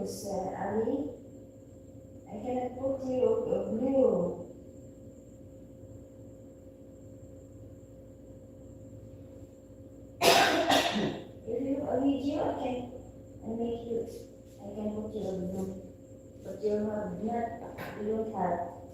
is Ali. I cannot put you blue. If you a video, I make you. I can put you blue, but you have not. You don't have.